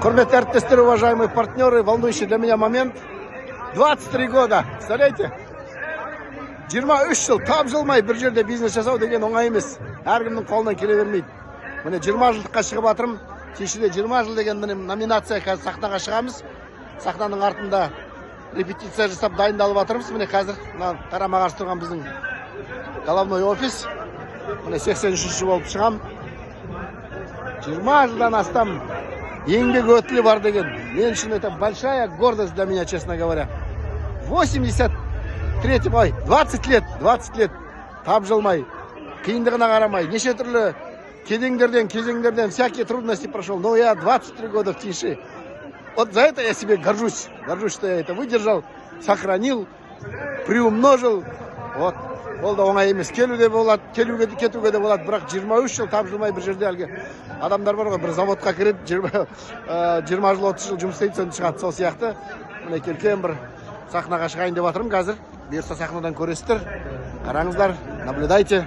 Құрметті әріптестер, уважаемые партнеры, волнующий для меня момент. 23 года, представляете? 23 жыл тапжылмай бір жерде бизнес жасау деген оңай емес. Әркімнің қолынан келе бермейді. Міне 20 жылдыққа шығып жатырмын. Кешеде 20 жыл деген міне номинация қазір сахнаға шығамыз. Сахнаның артында репетиция жасап дайындалып жатырмыз. Міне қазір қарама қарсы тұрған біздің головной офис. Міне 83-ші болып шығам. 20 жылдан астам еңбек өтілі бар деген. Мен үшін это большая гордость для меня, честно говоря. 83 20 лет тапжылмай, қиындығына қарамай, неше түрлі кезеңдерден всякие трудности прошел. Но я 23 года в тиши. Вот за это я себе горжусь. Горжусь, что я это выдержал, сохранил, приумножил. Вот. Ол да оңай емес. Келуге болады, кетуге де болады. Бірақ 23 жыл тапжылмай бір жерде әлгі адамдар бар ғой, бір заводқа кіреді, 20 жыл, 30 жыл жұмыс істейді, соны шығады. Сол сияқты міне келкен бір сахнаға шығайын деп жатырмын қазір. Бұйырса сахнадан көресіздер. Қараңыздар, наблюдайте.